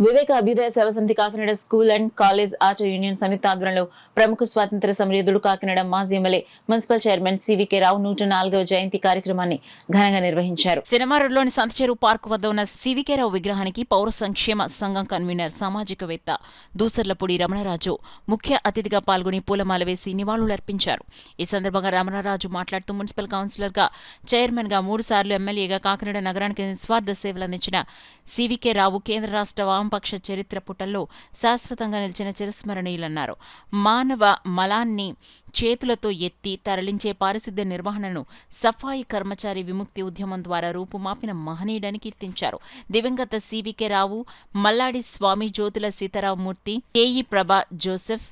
Viveka Abhyudaya Seva Samiti Kakinada school and college art union సంయుక్త ఆధ్వర్యంలో ప్రముఖ స్వాతంత్ర సమరయోధుడు కాకినాడ మాజీ MLA municipal chairman CVK Rao 104వ జయంతి కార్యక్రమాన్ని ఘనంగా నిర్వహించారు. సినిమా రోడ్లోని సంతచెరువు పార్క్ వద్ద ఉన్న సివికే రావు విగ్రహానికి పౌర సంక్షేమ సంఘం కన్వీనర్ సామాజికవేత్త దూసర్లపూడి రమణరాజు ముఖ్య అతిథిగా పాల్గొని పూలమాల వేసి నివాళులర్పించారు. ఈ సందర్భంగా రమణరాజు మాట్లాడుతూ మున్సిపల్ కౌన్సిలర్గా, చైర్మన్గా, 3 సార్లు ఎమ్మెల్యేగా కాకినాడ నగరానికి నిస్వార్థ సేవలందించిన సివికే రావు కేంద్ర రాష్ట్ర వామపక్ష చరిత్ర పుటల్లో శాశ్వతంగా నిలిచిన చిరస్మరణీయులన్నారు. మానవ మలాన్ని చేతులతో ఎత్తి తరలించే పారిశుద్ధ్య నిర్వహణను సఫాయి కర్మచారి విముక్తి ఉద్యమం ద్వారా రూపుమాపిన మహనీయుడని కీర్తించారు. దివంగత సివికే రావు, మల్లాడి స్వామి, జ్యోతుల సీతారామమూర్తి, కేఈ ప్రభా జోసెఫ్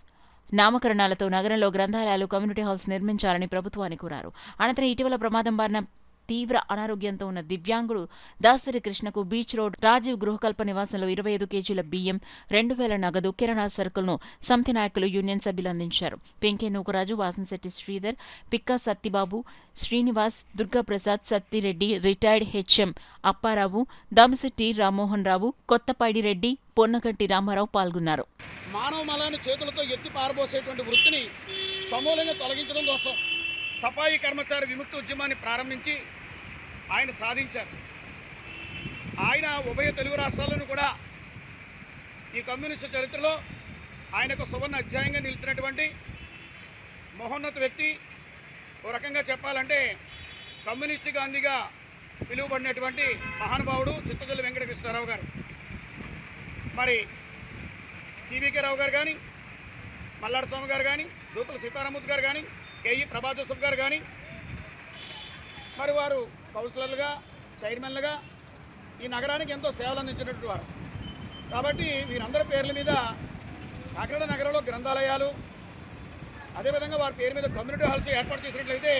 నామకరణాలతో నగరంలో గ్రంథాలయాలు, కమ్యూనిటీ హాల్స్ నిర్మించాలని ప్రభుత్వాన్ని కోరారు. అనంతరం ఇటీవల ప్రమాదం బారిన తీవ్ర అనారోగ్యంతో ఉన్న దివ్యాంగుడు దాసరి కృష్ణకు బీచ్ రోడ్ రాజీవ్ గృహకల్ప నివాసంలో 25 కేజీల బియ్యం, 2000 నగదు, కిరాణా సరుకులను సమితి నాయకులు, యూనియన్ సభ్యులు అందించారు. పెంకే నూకరాజు, వాసంశెట్టి శ్రీధర్, పిక్కా సత్తిబాబు, శ్రీనివాస్, దుర్గాప్రసాద్, సత్తిరెడ్డి, రిటైర్డ్ హెచ్ఎం అప్పారావు, దామశెట్టి రామ్మోహన్ రావు, కొత్తపైడి రెడ్డి, పొన్నగంటి రామారావు పాల్గొన్నారు. మానవ మలాన్ని చేతులతో ఎత్తి పారబోసేటువంటి వృత్తిని సమూలంగా తొలగించడం కోసం సఫాయి కర్మచారి విముక్తి ఉద్యమాన్ని ప్రారంభించి ఆయన సాధించారు. ఆయన ఉభయ తెలుగు రాష్ట్రాలను కూడా ఈ కమ్యూనిస్టు చరిత్రలో ఆయనకు సువర్ణ అధ్యాయంగా నిలిచినటువంటి మహోన్నత వ్యక్తి. ఓ రకంగా చెప్పాలంటే కమ్యూనిస్టు గాంధీగా పిలువబడినటువంటి మహానుభావుడు చిత్తజల్లి వెంకటకృష్ణారావు గారు. మరి సివికే రావు గారు కానీ, మల్లాడి స్వామి గారు కానీ, జ్యోతుల సీతారామూర్తి గారు కానీ, కేఈ ప్రభా జోసెఫ్ గారు కానీ, మరి వారు కౌన్సిలర్లుగా, చైర్మన్లుగా ఈ నగరానికి ఎంతో సేవలు అందించినటువంటి వారు. కాబట్టి వీరందరి పేర్ల మీద కాకినాడ నగరంలో గ్రంథాలయాలు, అదేవిధంగా వారి పేరు మీద కమ్యూనిటీ హాల్స్ ఏర్పాటు చేసినట్లయితే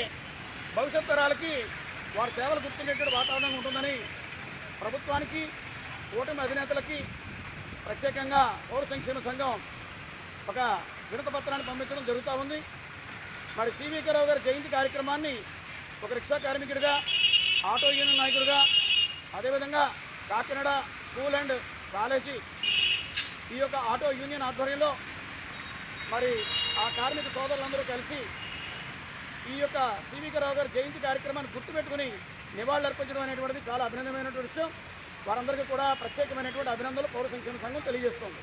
భవిష్యత్ తరాలకి వారి సేవలు గుర్తుండేటువంటి వాతావరణం ఉంటుందని ప్రభుత్వానికి, కూటమి అధినేతలకి ప్రత్యేకంగా పౌర సంక్షేమ సంఘం ఒక వినతి పత్రాన్ని పంపించడం జరుగుతూ ఉంది. మరి సివికే రావు గారి జయంతి కార్యక్రమాన్ని ఒక రిక్షా కార్మికుడిగా, ఆటో యూనియన్ నాయకుడిగా, అదేవిధంగా కాకినాడ స్కూల్ అండ్ కాలేజీ ఈ యొక్క ఆటో యూనియన్ ఆధ్వర్యంలో మరి ఆ కార్మిక సోదరులందరూ కలిసి ఈ యొక్క సివికే రావు గారి జయంతి కార్యక్రమాన్ని గుర్తుపెట్టుకుని నివాళులు అర్పించడం అనేటువంటిది చాలా అభినందనమైనటువంటి విషయం. వారందరికీ కూడా ప్రత్యేకమైనటువంటి అభినందనలు పౌర సంక్షేమ సంఘం తెలియజేస్తుంది.